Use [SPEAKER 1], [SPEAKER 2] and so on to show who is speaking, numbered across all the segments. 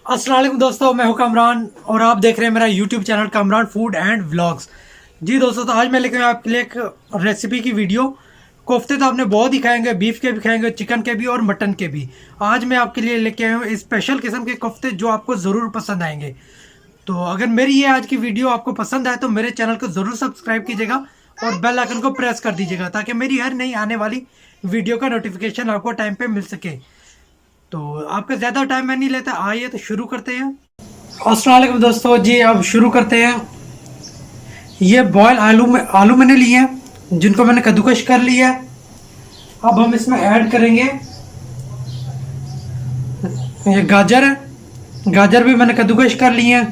[SPEAKER 1] अस्सलाम वालेकुम दोस्तों, मैं हूं कामरान और आप देख रहे हैं मेरा YouTube channel Kamran food and vlogs. जी दोस्तों, तो आज मैं लेकर आया आपके लिए एक रेसिपी की वीडियो। कोफ्ते तो आपने बहुत ही खाएंगे, बीफ के भी खाएंगे, चिकन के भी और मटन के भी। आज मैं आपके लिए लेके आया हूँ स्पेशल किस्म के कोफ्ते जो आपको ज़रूर पसंद आएंगे। तो अगर मेरी ये आज की वीडियो आपको पसंद आए तो मेरे चैनल को ज़रूर सब्सक्राइब कीजिएगा और बेल आइकन को प्रेस कर दीजिएगा ताकि मेरी हर नई आने वाली वीडियो का नोटिफिकेशन आपको टाइम पे मिल सके। तो आपका ज़्यादा टाइम मैं नहीं लेता, आइए तो शुरू करते हैं। अस्सलाम वालेकुम दोस्तों, जी अब शुरू करते हैं। ये बॉयल आलू मैंने लिए हैं जिनको मैंने कद्दूकश कर लिया है। अब हम इसमें ऐड करेंगे ये गाजर है, गाजर भी मैंने कद्दूकश कर लिए हैं।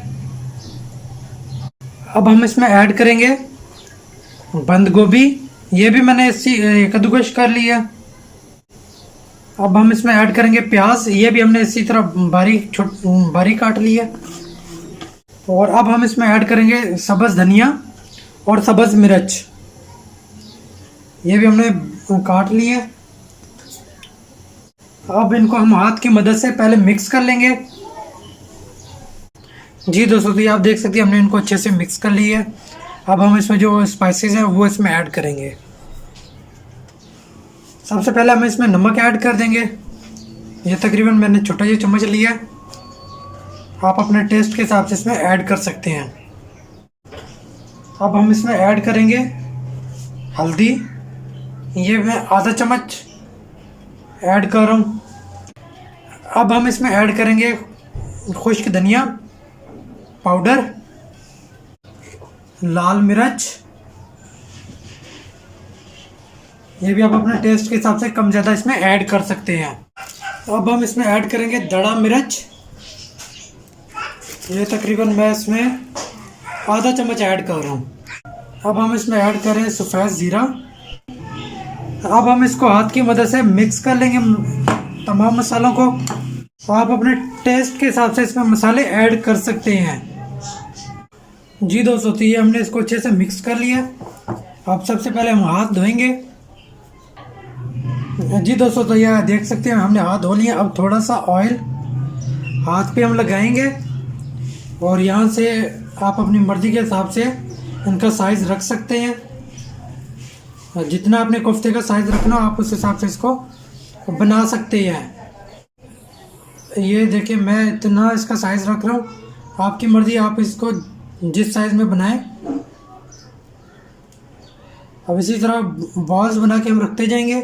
[SPEAKER 1] अब हम इसमें ऐड करेंगे बंद गोभी, ये भी मैंने इसी कद्दूकश कर लिया है। अब हम इसमें ऐड करेंगे प्याज, ये भी हमने इसी तरह बारीक काट लिया। और अब हम इसमें ऐड करेंगे सब्ज़ धनिया और सब्ज़ मिर्च, ये भी हमने काट लिए। अब इनको हम हाथ की मदद से पहले मिक्स कर लेंगे। जी दोस्तों, तो ये आप देख सकते हैं हमने इनको अच्छे से मिक्स कर लिया है। अब हम इसमें जो स्पाइसेस हैं वो इसमें ऐड करेंगे। सबसे पहले हम इसमें नमक ऐड कर देंगे। ये तकरीबन मैंने छोटा ये चम्मच लिया है, आप अपने टेस्ट के हिसाब से इसमें ऐड कर सकते हैं। अब हम इसमें ऐड करेंगे हल्दी, ये मैं आधा चम्मच ऐड कर रहा हूँ। अब हम इसमें ऐड करेंगे खुश्क धनिया पाउडर, लाल मिर्च, ये भी आप अपने टेस्ट के हिसाब से कम ज़्यादा इसमें ऐड कर सकते हैं। अब हम इसमें ऐड करेंगे दड़ा मिर्च, ये तकरीबन मैं इसमें आधा चम्मच ऐड कर रहा हूँ। अब हम इसमें ऐड करें सफ़ेद ज़ीरा। अब हम इसको हाथ की मदद से मिक्स कर लेंगे तमाम मसालों को। आप अपने टेस्ट के हिसाब से इसमें मसाले ऐड कर सकते हैं। जी दोस्तों, तो ये हमने इसको अच्छे से मिक्स कर लिया। अब सबसे पहले हम हाथ धोएंगे। जी दोस्तों, तो यह देख सकते हैं हमने हाथ धो लिया। अब थोड़ा सा ऑयल हाथ पे हम लगाएंगे और यहाँ से आप अपनी मर्ज़ी के हिसाब से इनका साइज़ रख सकते हैं। जितना आपने कोफ्ते का साइज़ रखना आप उस हिसाब से इसको बना सकते हैं। ये देखिए मैं इतना इसका साइज़ रख रहा हूँ, आपकी मर्ज़ी, आप इसको जिस साइज़ में बनाएं। अब इसी तरह बॉल्स बना के हम रखते जाएंगे।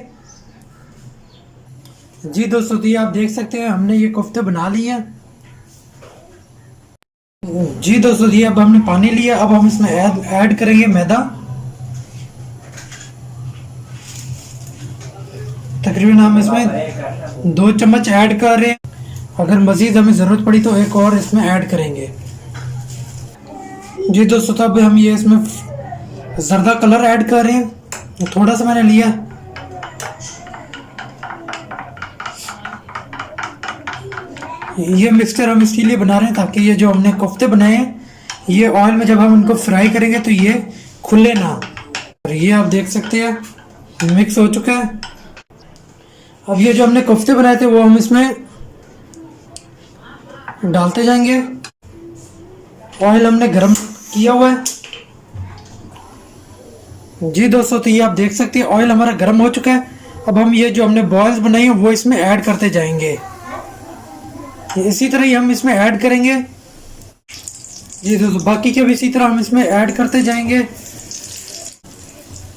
[SPEAKER 1] जी दोस्तों, तो ये आप देख सकते हैं हमने ये कोफ्ते बना लिए हैं। जी दोस्तों, ये अब हमने पानी लिया। अब हम इसमें ऐड करेंगे मैदा, तकरीबन हम इसमें 2 चम्मच ऐड कर रहे हैं। अगर मज़ीद हमें ज़रूरत पड़ी तो एक और इसमें ऐड करेंगे। जी दोस्तों, तब हम ये इसमें ज़र्दा कलर ऐड कर रहे हैं, थोड़ा सा मैंने लिया। ये मिक्सचर हम इसके लिए बना रहे हैं ताकि ये जो हमने कोफ्ते बनाए हैं ये ऑयल में जब हम इनको फ्राई करेंगे तो ये खुले ना। और ये आप देख सकते हैं मिक्स हो चुका है। अब ये जो हमने कोफ्ते बनाए थे वो हम इसमें डालते जाएंगे। ऑयल हमने गरम किया हुआ है। जी दोस्तों, तो ये आप देख सकते हैं ऑयल हमारा गरम हो चुका है। अब हम ये जो हमने बॉल्स बनाई हैं वो इसमें ऐड करते जाएंगे। इसी तरह ही हम इसमें ऐड करेंगे। जी दोस्तों, बाकी के भी इसी तरह हम इसमें ऐड करते जाएंगे।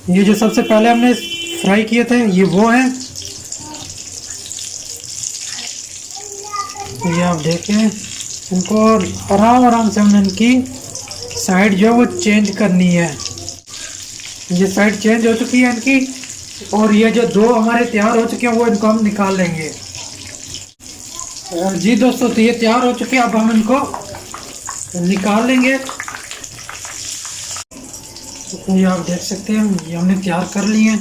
[SPEAKER 1] ये जो सबसे पहले हमने फ्राई किए थे ये वो है, ये आप देखें। इनको आराम से हमने इनकी साइड जो है वो चेंज करनी है। ये साइड चेंज हो चुकी है इनकी, और ये जो 2 हमारे तैयार हो चुके हैं वो इनको हम निकाल लेंगे। जी दोस्तों, तो ये तैयार हो चुके हैं। अब हम इनको निकाल लेंगे। ये आप देख सकते हैं ये हमने तैयार कर लिए हैं।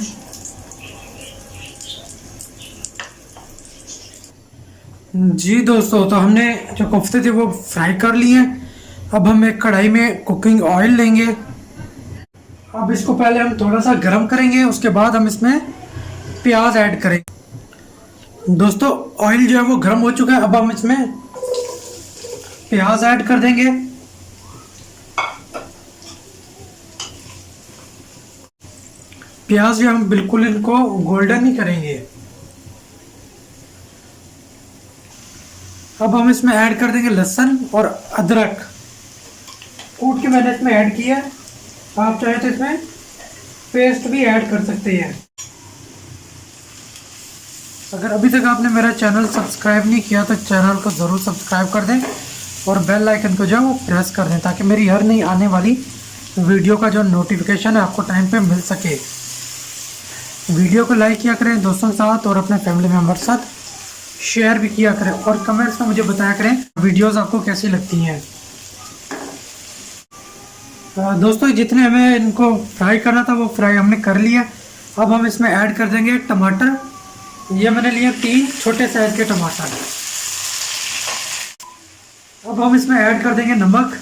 [SPEAKER 1] जी दोस्तों, तो हमने जो कोफ्ते थे वो फ्राई कर लिए हैं। अब हम एक कढ़ाई में कुकिंग ऑयल लेंगे। अब इसको पहले हम थोड़ा सा गर्म करेंगे, उसके बाद हम इसमें प्याज ऐड करेंगे। दोस्तों ऑयल जो है वो गर्म हो चुका है। अब हम इसमें प्याज ऐड कर देंगे। प्याज भी हम बिल्कुल इनको गोल्डन ही करेंगे। अब हम इसमें ऐड कर देंगे लहसुन और अदरक कूट के मैंने इसमें ऐड किया। आप चाहे तो इसमें पेस्ट भी ऐड कर सकते हैं। अगर अभी तक आपने मेरा चैनल सब्सक्राइब नहीं किया तो चैनल को ज़रूर सब्सक्राइब कर दें और बेल आइकन को जो है वो प्रेस कर दें, ताकि मेरी हर नई आने वाली वीडियो का जो नोटिफिकेशन है आपको टाइम पे मिल सके। वीडियो को लाइक किया करें दोस्तों के साथ और अपने फैमिली मेम्बर के साथ शेयर भी किया करें और कमेंट्स में मुझे बताया करें वीडियोस आपको कैसी लगती हैं। दोस्तों जितने हमें इनको फ्राई करना था वो फ्राई हमने कर लिया। अब हम इसमें ऐड कर देंगे टमाटर। ये मैंने लिए 3 छोटे साइज के टमाटर। अब हम इसमें ऐड कर देंगे नमक।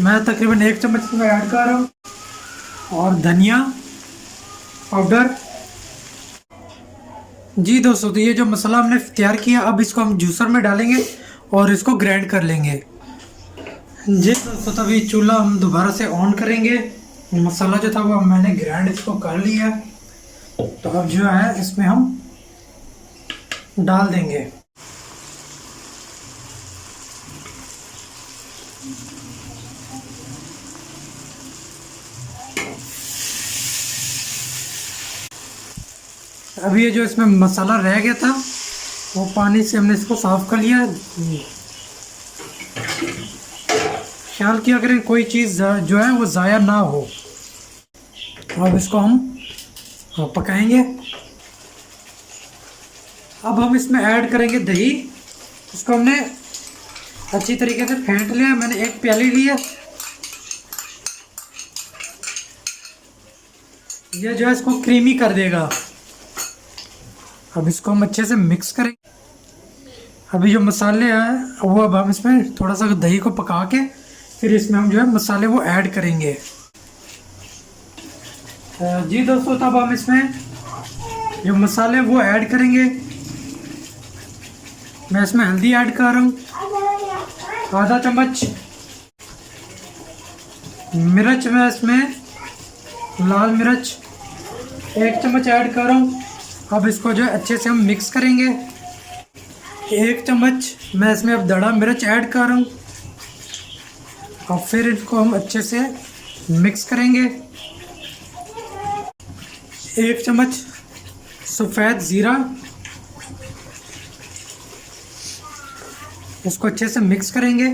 [SPEAKER 1] मैं तकरीबन 1 चम्मच इसमें ऐड कर रहा हूँ और धनिया पाउडर। जी दोस्तों, तो ये जो मसाला हमने तैयार किया अब इसको हम जूसर में डालेंगे और इसको ग्राइंड कर लेंगे। जी दोस्तों, तभी चूल्हा हम दोबारा से ऑन करेंगे। मसाला जो था वो मैंने ग्राइंड इसको कर लिया, तो अब जो है इसमें हम डाल देंगे। अब ये जो इसमें मसाला रह गया था वो पानी से हमने इसको साफ कर लिया। ख्याल किया करें कोई चीज़ जो है वो ज़ाया ना हो। अब इसको हम पकाएंगे। अब हम इसमें ऐड करेंगे दही। इसको हमने अच्छी तरीके से फेंट लिया। मैंने 1 प्याली लिया। ये जो है इसको क्रीमी कर देगा। अब इसको हम अच्छे से मिक्स करेंगे। अभी जो मसाले हैं वो अब हम इसमें थोड़ा सा दही को पका के फिर इसमें हम जो है मसाले वो ऐड करेंगे। जी दोस्तों, तब हम इसमें जो मसाले वो ऐड करेंगे। मैं इसमें हल्दी ऐड कर रहा हूँ आधा चम्मच। मिर्च मैं इसमें लाल मिर्च 1 चम्मच ऐड कर रहा हूँ। अब इसको जो है अच्छे से हम मिक्स करेंगे। 1 चम्मच मैं इसमें अब दड़ा मिर्च ऐड कर रहा हूँ और फिर इसको हम अच्छे से मिक्स करेंगे। 1 चम्मच सफ़ेद ज़ीरा, इसको अच्छे से मिक्स करेंगे।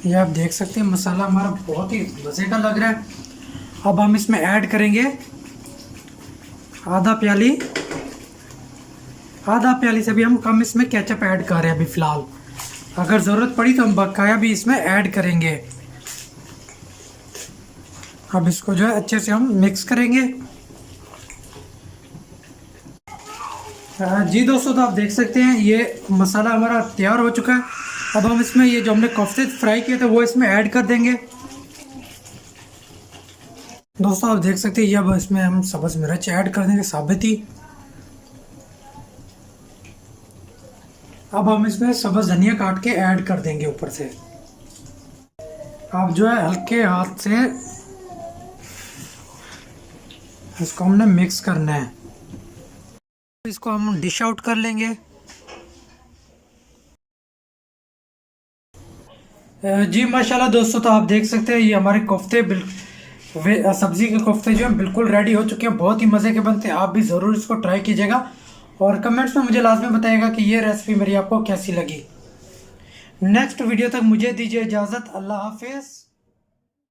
[SPEAKER 1] ये आप देख सकते हैं मसाला हमारा बहुत ही मज़े का लग रहा है। अब हम इसमें ऐड करेंगे आधा प्याली से भी हम कम इसमें केचप ऐड कर रहे हैं अभी फ़िलहाल। अगर ज़रूरत पड़ी तो हम बकाया भी इसमें ऐड करेंगे। अब इसको जो है अच्छे से हम मिक्स करेंगे। जी दोस्तों, तो आप देख सकते हैं ये मसाला हमारा तैयार हो चुका है। अब हम इसमें ये जो हमने कोफ्ते फ्राई किए थे वो इसमें ऐड कर देंगे। दोस्तों आप देख सकते हैं ये अब इसमें हम सब्ज़ मिर्च ऐड कर देंगे साबित ही। अब हम इसमें सब्ज़ धनिया काट के ऐड कर देंगे ऊपर से। अब जो है हल्के हाथ से इसको हमने मिक्स करना है। इसको हम डिश आउट कर लेंगे। जी माशाल्लाह दोस्तों, तो आप देख सकते हैं ये हमारे कोफ्ते सब्जी के कोफ्ते जो हैं बिल्कुल रेडी हो चुके हैं। बहुत ही मज़े के बनते हैं। आप भी ज़रूर इसको ट्राई कीजिएगा और कमेंट्स में मुझे लाजमी बताइएगा कि ये रेसिपी मेरी आपको कैसी लगी। नेक्स्ट वीडियो तक मुझे दीजिए इजाज़त। अल्लाह हाफिज़।